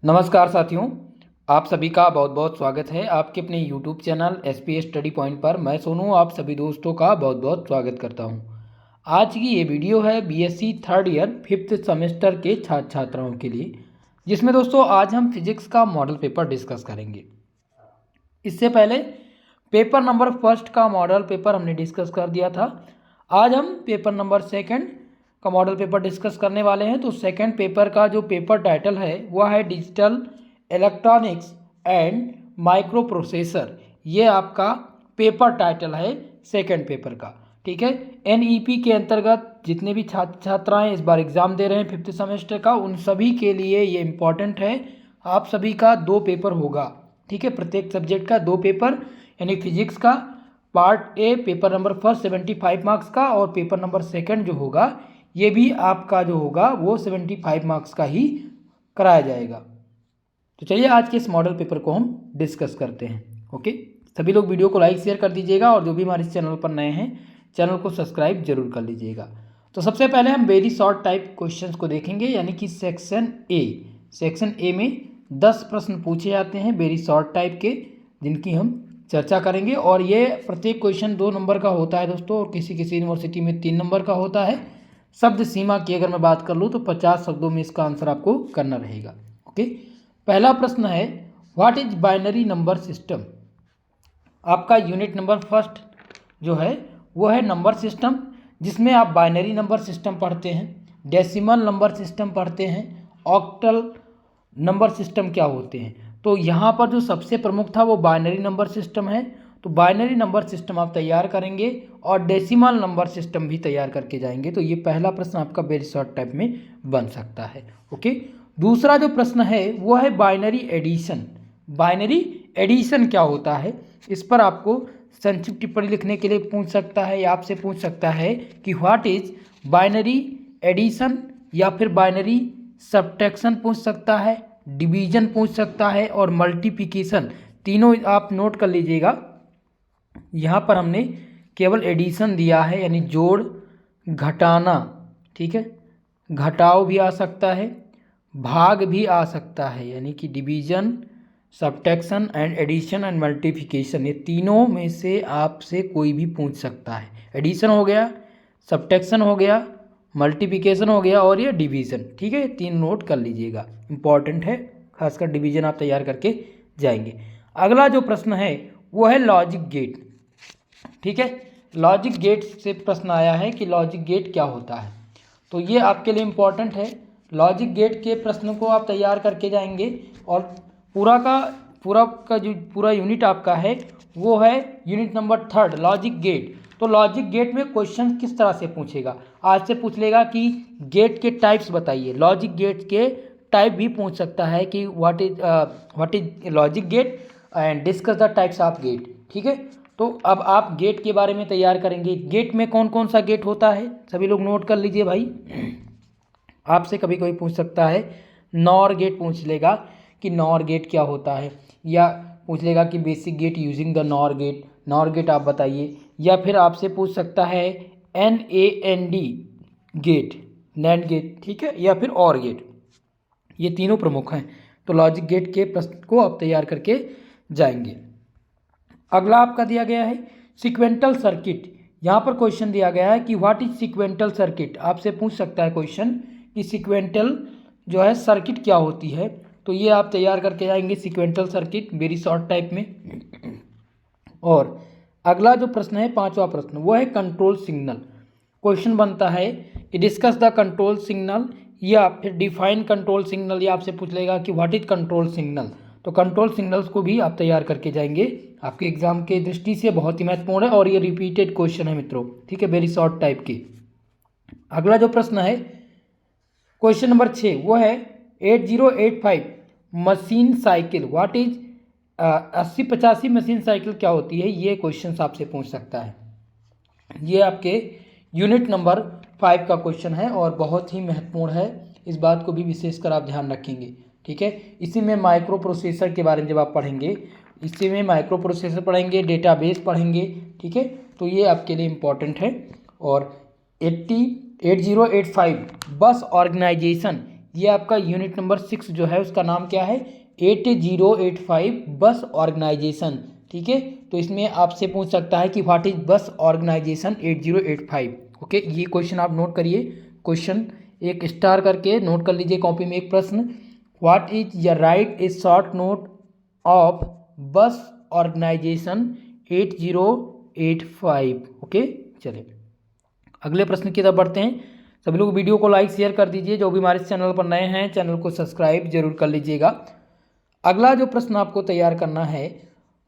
नमस्कार साथियों, आप सभी का बहुत बहुत स्वागत है आपके अपने YouTube channel SPS study point पर। मैं सोनू आप सभी दोस्तों का बहुत बहुत स्वागत करता हूं। आज की ये वीडियो है BSc third year fifth semester के छात्र छात्राओं के लिए, जिसमें दोस्तों आज हम फिजिक्स का मॉडल पेपर डिस्कस करेंगे। इससे पहले पेपर नंबर फर्स्ट का मॉडल पेपर हमने डिस्कस कर दिया था। आज हम पेपर नंबर सेकंड का मॉडल पेपर डिस्कस करने वाले हैं। तो सेकंड पेपर का जो पेपर टाइटल है वह है digital electronics and micro processor. ये आपका पेपर टाइटल है सेकंड पेपर का, ठीक है। एनईपी के अंतर्गत जितने भी छात्र छात्राएं इस बार एग्ज़ाम दे रहे हैं फिफ्थ सेमेस्टर का, उन सभी के लिए ये इम्पॉर्टेंट है। आप सभी का 2 पेपर होगा, ठीक है। प्रत्येक सब्जेक्ट का 2 पेपर, यानी फिजिक्स का part A paper number first 75 marks का, और पेपर नंबर सेकंड जो होगा ये भी आपका जो होगा वो 75 मार्क्स का ही कराया जाएगा। तो चलिए आज के इस मॉडल पेपर को हम डिस्कस करते हैं। ओके, सभी लोग वीडियो को लाइक शेयर कर दीजिएगा, और जो भी हमारे चैनल पर नए हैं चैनल को सब्सक्राइब जरूर कर लीजिएगा। तो सबसे पहले हम वेरी शॉर्ट टाइप क्वेश्चंस को देखेंगे, यानी कि सेक्शन ए में 10 प्रश्न पूछे जाते हैं वेरी शॉर्ट टाइप के, जिनकी हम चर्चा करेंगे। और ये प्रत्येक क्वेश्चन 2 नंबर का होता है दोस्तों, और किसी किसी यूनिवर्सिटी में 3 नंबर का होता है। शब्द सीमा की अगर मैं बात कर लूँ तो 50 शब्दों में इसका आंसर आपको करना रहेगा। ओके, पहला प्रश्न है what is binary number system. आपका यूनिट नंबर फर्स्ट जो है वो है नंबर सिस्टम, जिसमें आप बाइनरी नंबर सिस्टम पढ़ते हैं, डेसिमल नंबर सिस्टम पढ़ते हैं, ऑक्टल नंबर सिस्टम क्या होते हैं। तो यहाँ पर जो सबसे प्रमुख था वो बाइनरी नंबर सिस्टम है। तो बाइनरी नंबर सिस्टम आप तैयार करेंगे और डेसिमल नंबर सिस्टम भी तैयार करके जाएंगे। तो ये पहला प्रश्न आपका वेरी शॉर्ट टाइप में बन सकता है। ओके, दूसरा जो प्रश्न है वो है बाइनरी एडिशन। बाइनरी एडिशन क्या होता है, इस पर आपको संक्षिप्त टिप्पणी लिखने के लिए पूछ सकता है, या आपसे पूछ सकता है कि व्हाट इज बाइनरी एडिशन, या फिर बाइनरी सब्ट्रैक्शन पूछ सकता है, डिवीजन पूछ सकता है, और मल्टीप्लिकेशन। तीनों आप नोट कर लीजिएगा। यहाँ पर हमने केवल एडिशन दिया है, यानी जोड़ घटाना, ठीक है। घटाव भी आ सकता है, भाग भी आ सकता है, यानी कि division, subtraction and addition and multiplication. ये तीनों में से आपसे कोई भी पूछ सकता है। एडिशन हो गया, सब्ट्रैक्शन हो गया, मल्टीप्लिकेशन हो गया, और ये डिवीज़न, ठीक है। 3 नोट कर लीजिएगा, इंपॉर्टेंट है, खासकर डिवीज़न आप तैयार करके जाएंगे। अगला जो प्रश्न है वो है लॉजिक गेट, ठीक है। लॉजिक गेट से प्रश्न आया है कि लॉजिक गेट क्या होता है, तो ये आपके लिए इम्पॉर्टेंट है। लॉजिक गेट के प्रश्न को आप तैयार करके जाएंगे, और पूरा यूनिट आपका है वो है यूनिट नंबर 3 लॉजिक गेट। तो लॉजिक गेट में क्वेश्चन किस तरह से पूछेगा, आज से पूछ लेगा कि गेट के टाइप्स बताइए। लॉजिक गेट के टाइप भी पूछ सकता है कि what is logic gate and discuss the types of gate, ठीक है। तो अब आप गेट के बारे में तैयार करेंगे। गेट में कौन कौन सा गेट होता है, सभी लोग नोट कर लीजिए भाई। आपसे कभी कोई पूछ सकता है, नॉर गेट पूछ लेगा कि नॉर गेट क्या होता है, या पूछ लेगा कि basic gate using the NOR gate, NOR gate आप बताइए। या फिर आपसे पूछ सकता है NAND गेट, नैंड गेट, ठीक है, या फिर और गेट। ये तीनों प्रमुख हैं। तो लॉजिक गेट के प्रश्न को आप तैयार करके जाएंगे। अगला आपका दिया गया है सीक्वेंटल सर्किट। यहाँ पर क्वेश्चन दिया गया है कि व्हाट इज सीक्वेंटल सर्किट। आपसे पूछ सकता है क्वेश्चन कि सीक्वेंटल जो है सर्किट क्या होती है, तो ये आप तैयार करके जाएंगे सीक्वेंटल सर्किट वेरी शॉर्ट टाइप में। और अगला जो प्रश्न है 5वां प्रश्न वो है कंट्रोल सिग्नल। क्वेश्चन बनता है कि डिस्कस द कंट्रोल सिग्नल, या फिर डिफाइन कंट्रोल सिग्नल, या आपसे पूछ लेगा कि व्हाट इज कंट्रोल सिग्नल। तो कंट्रोल सिग्नल्स को भी आप तैयार करके जाएंगे, आपके एग्जाम के दृष्टि से बहुत ही महत्वपूर्ण है, और ये रिपीटेड क्वेश्चन है मित्रों, ठीक है, वेरी शॉर्ट टाइप की। अगला जो प्रश्न है क्वेश्चन नंबर 6 वो है 8085 machine cycle. What is 8085 machine cycle क्या होती है, ये क्वेश्चन आपसे पूछ सकता है। ये आपके यूनिट नंबर 5 का क्वेश्चन है, और बहुत ही महत्वपूर्ण है, इस बात को भी विशेषकर आप ध्यान रखेंगे, ठीक है। इसी में माइक्रो प्रोसेसर के बारे में जब आप पढ़ेंगे, इसी में माइक्रो प्रोसेसर पढ़ेंगे, डेटाबेस पढ़ेंगे, ठीक है। तो ये आपके लिए इम्पॉर्टेंट है। और 8085 बस ऑर्गेनाइजेशन, ये आपका यूनिट नंबर 6 जो है उसका नाम क्या है, 8085 बस ऑर्गेनाइजेशन। ठीक है, तो इसमें आपसे पूछ सकता है कि व्हाट इज बस ऑर्गेनाइजेशन 8085। ओके, ये क्वेश्चन आप नोट करिए, क्वेश्चन एक स्टार करके नोट कर लीजिए कॉपी में। एक प्रश्न, व्हाट इज या write a short note of बस ऑर्गेनाइजेशन 8085। ओके, चलिए अगले प्रश्न की तरफ बढ़ते हैं। सभी लोग वीडियो को लाइक शेयर कर दीजिए, जो भी हमारे चैनल पर नए हैं चैनल को सब्सक्राइब जरूर कर लीजिएगा। अगला जो प्रश्न आपको तैयार करना है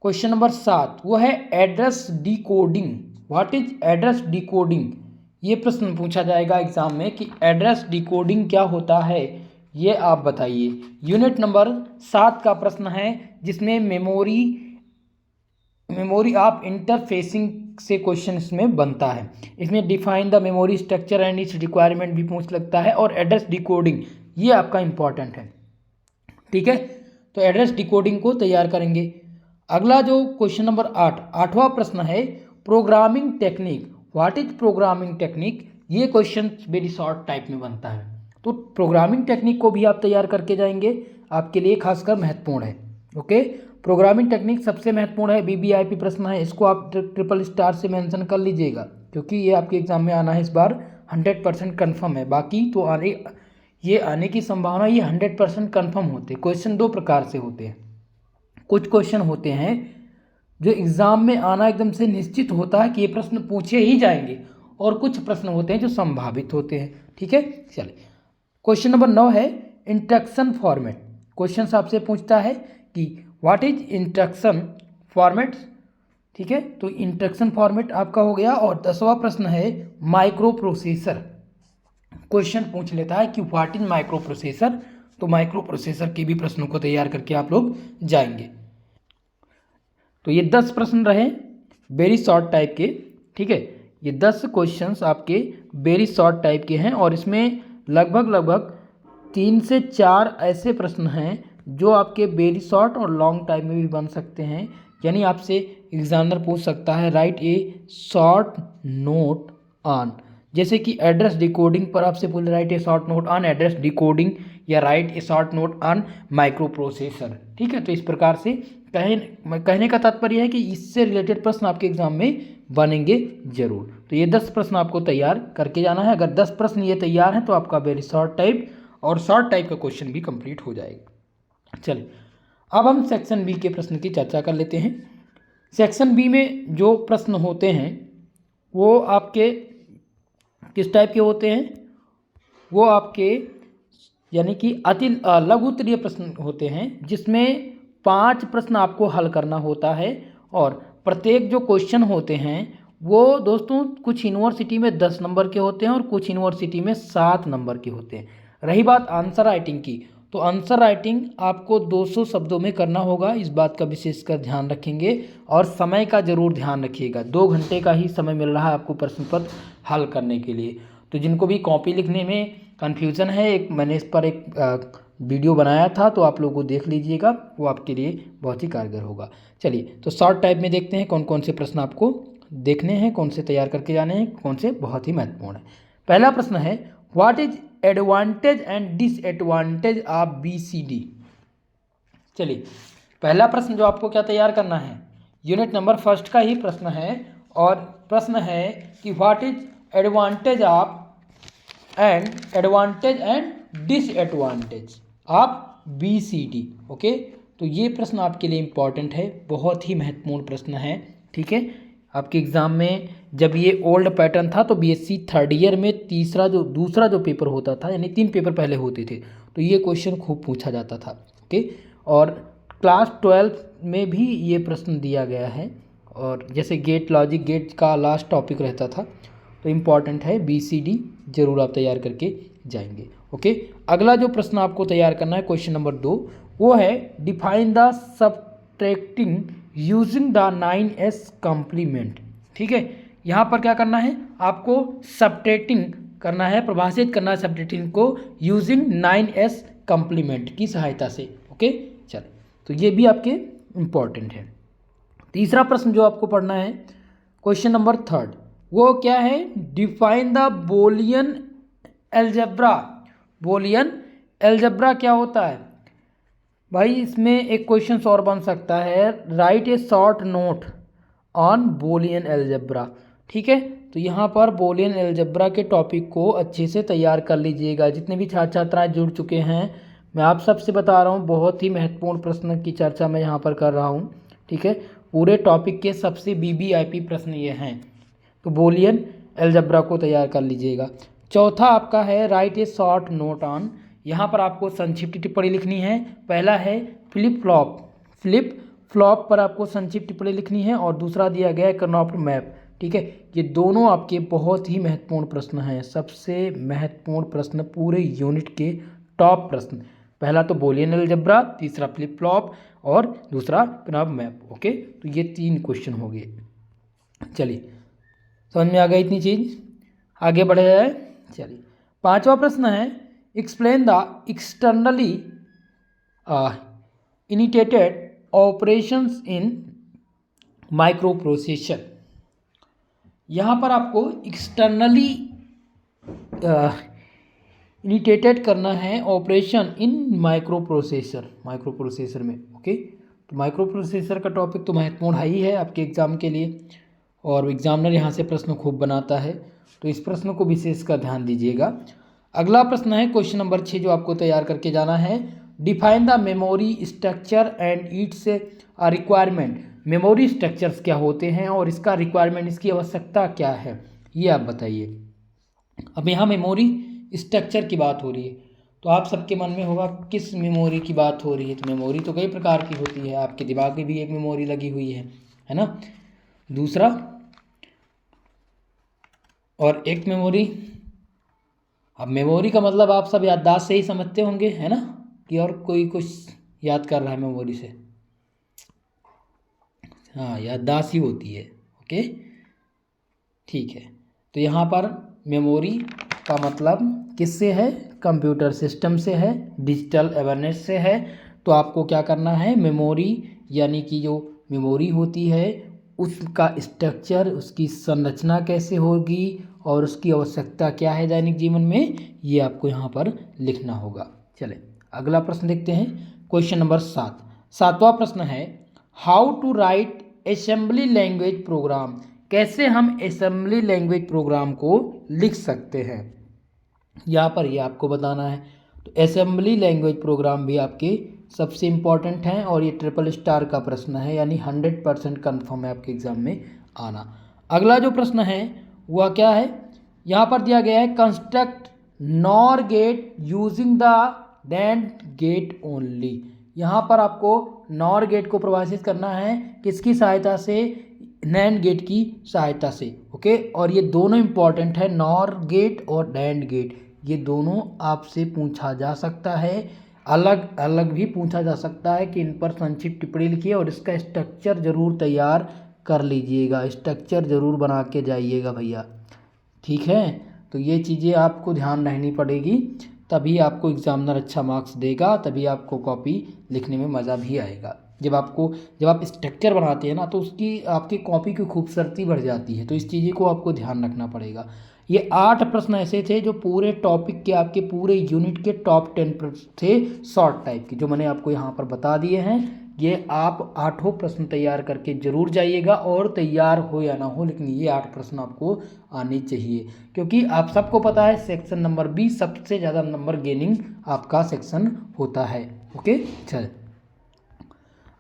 क्वेश्चन नंबर 7, वो है address decoding. What is address decoding, ये प्रश्न पूछा जाएगा एग्जाम में कि एड्रेस डिकोडिंग क्या होता है, ये आप बताइए। यूनिट नंबर 7 का प्रश्न है, जिसमें मेमोरी ऑफ इंटरफेसिंग से क्वेश्चन इसमें बनता है। इसमें define the memory structure and it's requirement भी पूछ लगता है, और एड्रेस डिकोडिंग ये आपका इंपॉर्टेंट है। ठीक है, तो एड्रेस डिकोडिंग को तैयार करेंगे। अगला जो क्वेश्चन नंबर 8वां प्रश्न है, programming technique. What is programming technique, ये क्वेश्चन वेरी शॉर्ट टाइप में बनता है, तो प्रोग्रामिंग टेक्निक को भी आप तैयार करके जाएंगे, आपके लिए खासकर महत्वपूर्ण है। ओके, प्रोग्रामिंग टेक्निक सबसे महत्वपूर्ण है, वीवीआईपी प्रश्न है, इसको आप ट्रिपल स्टार से मेंशन कर लीजिएगा, क्योंकि ये आपके एग्जाम में आना है इस बार 100% कन्फर्म है। बाकी तो आने की संभावना ये 100% कन्फर्म होते हैं। क्वेश्चन दो प्रकार से होते हैं, कुछ क्वेश्चन होते हैं जो एग्जाम में आना एकदम से निश्चित होता है कि ये प्रश्न पूछे ही जाएंगे, और कुछ प्रश्न होते हैं जो संभावित होते हैं। ठीक है, चलिए क्वेश्चन नंबर 9 है इंस्ट्रक्शन फॉर्मेट। क्वेश्चन आपसे पूछता है कि व्हाट इज इंस्ट्रक्शन फॉर्मेट। ठीक है, तो इंस्ट्रक्शन फॉर्मेट आपका हो गया। और 10वां प्रश्न है माइक्रो प्रोसेसर। क्वेश्चन पूछ लेता है कि व्हाट इज माइक्रो प्रोसेसर, तो माइक्रो प्रोसेसर के भी प्रश्नों को तैयार करके आप लोग जाएंगे। तो ये 10 प्रश्न रहे वेरी शॉर्ट टाइप के। ठीक है, ये 10 क्वेश्चंस आपके वेरी शॉर्ट टाइप के हैं, और इसमें लगभग 3 से 4 ऐसे प्रश्न हैं जो आपके वेरी शॉर्ट और लॉन्ग टाइम में भी बन सकते हैं। यानी आपसे एग्जामिनर पूछ सकता है write a short note on, जैसे कि एड्रेस डिकोडिंग पर आपसे बोले write a short note on address decoding, या write a short note on micro processor. ठीक है, तो इस प्रकार से कहने का तात्पर्य है कि इससे रिलेटेड प्रश्न आपके एग्जाम में बनेंगे जरूर। तो ये 10 प्रश्न आपको तैयार करके जाना है। अगर 10 प्रश्न ये तैयार हैं तो आपका वेरी शॉर्ट टाइप और शॉर्ट टाइप का क्वेश्चन भी कंप्लीट हो जाएगा। चलिए अब हम सेक्शन बी के प्रश्न की चर्चा कर लेते हैं। सेक्शन बी में जो प्रश्न होते हैं वो आपके किस टाइप के होते हैं, वो आपके यानी कि अति लघु उत्तरीय प्रश्न होते हैं, जिसमें 5 प्रश्न आपको हल करना होता है। और प्रत्येक जो क्वेश्चन होते हैं वो दोस्तों कुछ यूनिवर्सिटी में 10 नंबर के होते हैं और कुछ यूनिवर्सिटी में 7 नंबर के होते हैं। रही बात आंसर राइटिंग की, तो आंसर राइटिंग आपको 200 शब्दों में करना होगा, इस बात का विशेषकर ध्यान रखेंगे। और समय का जरूर ध्यान रखिएगा, 2 घंटे का ही समय मिल रहा है आपको प्रश्न पत्र हल करने के लिए। तो जिनको भी कॉपी लिखने में कन्फ्यूज़न है, मैंने इस पर एक वीडियो बनाया था, तो आप लोगों को देख लीजिएगा, वो आपके लिए बहुत ही कारगर होगा। चलिए तो शॉर्ट टाइप में देखते हैं कौन कौन से प्रश्न आपको देखने हैं, कौन से तैयार करके जाने हैं, कौन से बहुत ही महत्वपूर्ण है। पहला प्रश्न है what is advantage and disadvantage of BCD। चलिए पहला प्रश्न जो आपको क्या तैयार करना है, यूनिट नंबर 1 का ही प्रश्न है, और प्रश्न है कि what is advantage and disadvantage of BCD। Okay, तो ये प्रश्न आपके लिए इम्पॉर्टेंट है, बहुत ही महत्वपूर्ण प्रश्न है। ठीक है, आपके एग्ज़ाम में जब ये ओल्ड पैटर्न था तो BSc 3rd ईयर में दूसरा जो पेपर होता था, यानी 3 पेपर पहले होते थे, तो ये क्वेश्चन खूब पूछा जाता था। ओके, और क्लास 12 में भी ये प्रश्न दिया गया है, और जैसे गेट लॉजिक गेट का लास्ट टॉपिक रहता था, तो इम्पॉर्टेंट है BCD, जरूर आप तैयार करके जाएंगे। ओके, अगला जो प्रश्न आपको तैयार करना है क्वेश्चन नंबर 2, वो है define the subtracting using the 9s complement. ठीक है, यहाँ पर क्या करना है, आपको सबट्रैक्टिंग करना है, परिभाषित करना है सबट्रैक्टिंग को यूजिंग 9s कॉम्प्लीमेंट की सहायता से। ओके, चलिए तो ये भी आपके इम्पॉर्टेंट है। तीसरा प्रश्न जो आपको पढ़ना है क्वेश्चन नंबर 3, वो क्या है, डिफाइन द बोलियन एलजेब्रा क्या होता है भाई? इसमें एक क्वेश्चन और बन सकता है, write a short note on Boolean algebra. ठीक है, तो यहाँ पर बोलियन एलजेब्रा के टॉपिक को अच्छे से तैयार कर लीजिएगा। जितने भी छात्र छात्राएँ जुड़ चुके हैं, मैं आप सबसे बता रहा हूँ, बहुत ही महत्वपूर्ण प्रश्न की चर्चा मैं यहाँ पर कर रहा हूँ। ठीक है, पूरे टॉपिक के सबसे वीवीआईपी प्रश्न ये हैं, तो बोलियन एलजेब्रा को तैयार कर लीजिएगा। चौथा आपका है write a short note on, यहाँ पर आपको संक्षिप्त टिप्पणी लिखनी है। पहला है फ्लिप फ्लॉप पर आपको संक्षिप्त टिप्पणी लिखनी है, और दूसरा दिया गया है कर्नॉट मैप। ठीक है, ये दोनों आपके बहुत ही महत्वपूर्ण प्रश्न हैं, सबसे महत्वपूर्ण प्रश्न पूरे यूनिट के टॉप प्रश्न। पहला तो बोलियन अलजेब्रा, तीसरा फ्लिप फ्लॉप और दूसरा कर्नॉट मैप। ओके, तो ये 3 क्वेश्चन हो गए। चलिए, समझ में आ गई इतनी चीज, आगे बढ़े जाए। चलिए, 5वां प्रश्न है, explain the externally initiated operations in micro processor. यहाँ पर आपको एक्सटर्नली इनिटेटेड करना है ऑपरेशन इन माइक्रो प्रोसेसर में। ओके, तो माइक्रो प्रोसेसर का टॉपिक तो महत्वपूर्ण ही है आपके एग्जाम के लिए, और एग्जामिनर यहाँ से प्रश्न खूब बनाता है, तो इस प्रश्न को विशेषकर ध्यान दीजिएगा। अगला प्रश्न है क्वेश्चन नंबर 6, जो आपको तैयार करके जाना है, define the memory structure and it's requirement. Memory structures क्या होते हैं और इसका रिक्वायरमेंट, इसकी आवश्यकता क्या है, ये आप बताइए। अब यहाँ मेमोरी स्ट्रक्चर की बात हो रही है, तो आप सबके मन में होगा किस मेमोरी की बात हो रही है। तो मेमोरी तो कई प्रकार की होती है, आपके दिमाग में भी एक मेमोरी लगी हुई है ना। दूसरा, और एक मेमोरी, अब मेमोरी का मतलब आप सब याददाश्त से ही समझते होंगे, है ना, कि और कोई कुछ याद कर रहा है मेमोरी से। हाँ, याददाश्त ही होती है। ओके, ठीक है, तो यहाँ पर मेमोरी का मतलब किससे है? कंप्यूटर सिस्टम से है, डिजिटल अवेयरनेस से है। तो आपको क्या करना है, मेमोरी यानी कि जो मेमोरी होती है उसका स्ट्रक्चर, उसकी संरचना कैसे होगी और उसकी आवश्यकता क्या है दैनिक जीवन में, ये आपको यहाँ पर लिखना होगा। चले, अगला प्रश्न देखते हैं, क्वेश्चन नंबर 7। 7वां प्रश्न है, how to write assembly language program. कैसे हम असेंबली लैंग्वेज प्रोग्राम को लिख सकते हैं, यहाँ पर ये आपको बताना है। तो असेंबली लैंग्वेज प्रोग्राम भी आपके सबसे इम्पॉर्टेंट हैं, और ये ट्रिपल स्टार का प्रश्न है, यानी 100% कन्फर्म है आपके एग्जाम में आना। अगला जो प्रश्न है वह क्या है, यहाँ पर दिया गया है, construct NOR gate using the NAND gate only. यहाँ पर आपको नॉर गेट को परिभाषित करना है, किसकी सहायता से? नैंड गेट की सहायता से। ओके, और ये दोनों इंपॉर्टेंट है, नॉर गेट और डैंड गेट, ये दोनों आपसे पूछा जा सकता है, अलग अलग भी पूछा जा सकता है कि इन पर संक्षिप्त टिप्पणी लिखिए, और इसका स्ट्रक्चर जरूर तैयार कर लीजिएगा, स्ट्रक्चर जरूर बना के जाइएगा भैया। ठीक है, तो ये चीज़ें आपको ध्यान रहनी पड़ेगी, तभी आपको एग्जामिनर अच्छा मार्क्स देगा, तभी आपको कॉपी लिखने में मज़ा भी आएगा। जब आप स्ट्रक्चर बनाते हैं ना, तो उसकी आपकी कॉपी की खूबसूरती बढ़ जाती है, तो इस चीज़ को आपको ध्यान रखना पड़ेगा। ये 8 प्रश्न ऐसे थे जो पूरे टॉपिक के, आपके पूरे यूनिट के टॉप 10 थे, शॉर्ट टाइप के, जो मैंने आपको यहाँ पर बता दिए हैं। ये आप 8 प्रश्न तैयार करके जरूर जाइएगा, और तैयार हो या ना हो, लेकिन ये 8 प्रश्न आपको आने चाहिए, क्योंकि आप सबको पता है सेक्शन नंबर 20 सबसे ज़्यादा नंबर गेनिंग आपका सेक्शन होता है। ओके, चल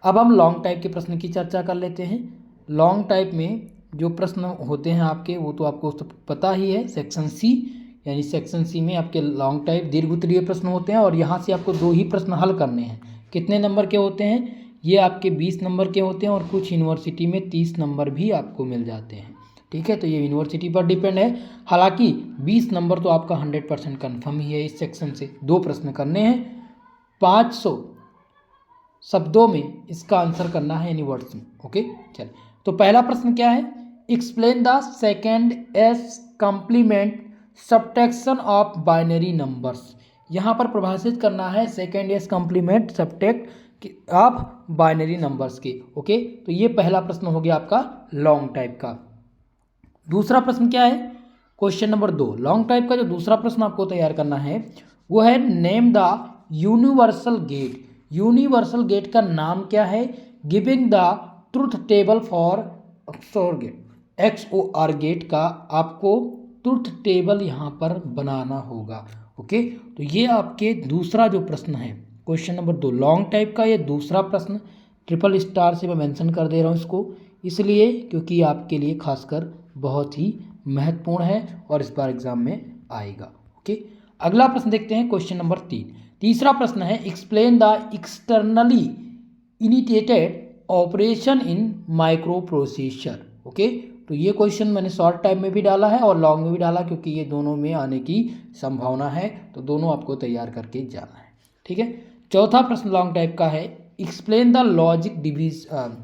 अब हम लॉन्ग टाइप के प्रश्न की चर्चा कर लेते हैं। लॉन्ग टाइप में जो प्रश्न होते हैं आपके, वो तो आपको सब पता ही है, सेक्शन सी, यानी सेक्शन सी में आपके लॉन्ग टाइप दीर्घ उत्तरीय प्रश्न होते हैं, और यहाँ से आपको 2 ही प्रश्न हल करने हैं। कितने नंबर के होते हैं? ये आपके 20 नंबर के होते हैं, और कुछ यूनिवर्सिटी में 30 नंबर भी आपको मिल जाते हैं। ठीक है, तो ये यूनिवर्सिटी पर डिपेंड है। हालांकि 20 नंबर तो आपका 100% कन्फर्म ही है। इस सेक्शन से 2 प्रश्न करने हैं, 500 शब्दों में इसका आंसर करना है, यानी वर्ड्स में। ओके, चल, तो पहला प्रश्न क्या है, explain the second's complement subtraction of binary numbers. यहाँ पर परिभाषित करना है second's complement subtract of binary numbers के। ओके, तो ये पहला प्रश्न हो गया आपका लॉन्ग टाइप का। दूसरा प्रश्न क्या है, क्वेश्चन नंबर 2, लॉन्ग टाइप का जो दूसरा प्रश्न आपको तैयार करना है वो है name the universal gate. Universal gate का नाम क्या है? Giving the truth table for XOR gate. XOR gate का आपको ट्रुथ टेबल यहाँ पर बनाना होगा। ओके, तो ये आपके दूसरा जो प्रश्न है क्वेश्चन नंबर 2 लॉन्ग टाइप का, ये दूसरा प्रश्न ट्रिपल स्टार से मैं मेंशन कर दे रहा हूँ इसको, इसलिए क्योंकि आपके लिए खासकर बहुत ही महत्वपूर्ण है और इस बार एग्जाम में आएगा। ओके, अगला प्रश्न देखते हैं क्वेश्चन नंबर 3। तीसरा प्रश्न है explain the externally initiated operation in micro processor. Okay, तो ये क्वेश्चन मैंने शॉर्ट टाइम में भी डाला है और लॉन्ग में भी डाला, क्योंकि ये दोनों में आने की संभावना है, तो दोनों आपको तैयार करके जाना है। ठीक है, चौथा प्रश्न लॉन्ग टाइप का है explain the logic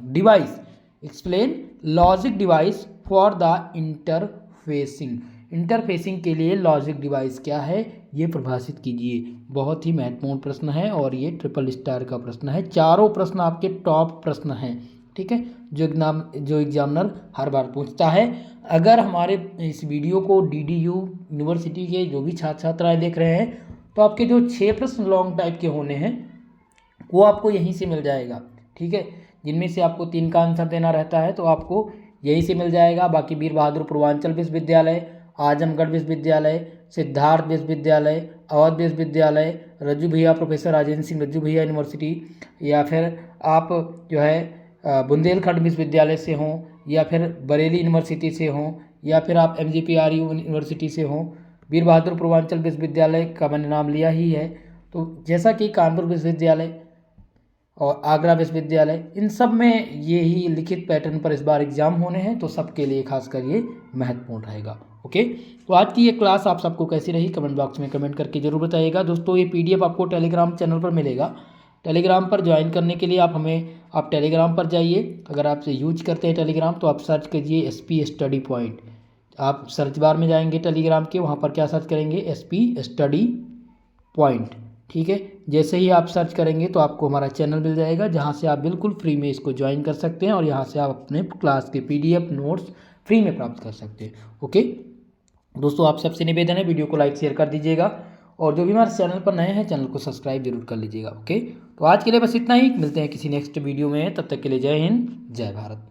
device. Explain logic device for the interfacing. Interfacing के लिए लॉजिक डिवाइस क्या है ये परिभाषित कीजिए। बहुत ही महत्वपूर्ण प्रश्न है और ये ट्रिपल स्टार का प्रश्न है। चारों प्रश्न आपके टॉप प्रश्न हैं। ठीक है, जो एग्जामिनर हर बार पूछता है। अगर हमारे इस वीडियो को DDU यूनिवर्सिटी के जो भी छात्र छात्राएँ देख रहे हैं, तो आपके जो 6 प्रश्न लॉन्ग टाइप के होने हैं वो आपको यहीं से मिल जाएगा। ठीक है, जिनमें से आपको 3 का आंसर देना रहता है, तो आपको यहीं से मिल जाएगा। बाकी वीर बहादुर पूर्वांचल विश्वविद्यालय, आजमगढ़ विश्वविद्यालय, सिद्धार्थ विश्वविद्यालय, अवध विश्वविद्यालय, रज्जू भैया प्रोफेसर राजेंद्र सिंह रज्जू भैया यूनिवर्सिटी, या फिर आप जो है बुंदेलखंड विश्वविद्यालय से हों, या फिर बरेली यूनिवर्सिटी से हों, या फिर आप MGPRU यूनिवर्सिटी से हों। वीर बहादुर पूर्वांचल विश्वविद्यालय का मैंने नाम लिया ही है, तो जैसा कि कानपुर विश्वविद्यालय और आगरा विश्वविद्यालय, इन सब में ये ही लिखित पैटर्न पर इस बार एग्जाम होने हैं, तो सबके लिए खासकर ये महत्वपूर्ण रहेगा। ओके, तो आज की ये क्लास आप सबको कैसी रही कमेंट बॉक्स में कमेंट करके जरूर बताइएगा। दोस्तों, ये PDF आपको टेलीग्राम चैनल पर मिलेगा। टेलीग्राम पर ज्वाइन करने के लिए आप टेलीग्राम पर जाइए। अगर आपसे यूज करते हैं टेलीग्राम, तो आप सर्च कीजिए SP स्टडी पॉइंट। आप सर्च बार में जाएंगे टेलीग्राम के, वहाँ पर क्या सर्च करेंगे? SP study point. ठीक है, जैसे ही आप सर्च करेंगे तो आपको हमारा चैनल मिल जाएगा, जहाँ से आप बिल्कुल फ्री में इसको ज्वाइन कर सकते हैं और यहाँ से आप अपने क्लास के PDF नोट्स फ्री में प्राप्त कर सकते हैं। ओके दोस्तों, आप सबसे निवेदन है वीडियो को लाइक शेयर कर दीजिएगा, और जो भी हमारे चैनल पर नए हैं चैनल को सब्सक्राइब जरूर कर लीजिएगा। ओके, तो आज के लिए बस इतना ही, मिलते हैं किसी नेक्स्ट वीडियो में, तब तक के लिए जय हिंद जय भारत।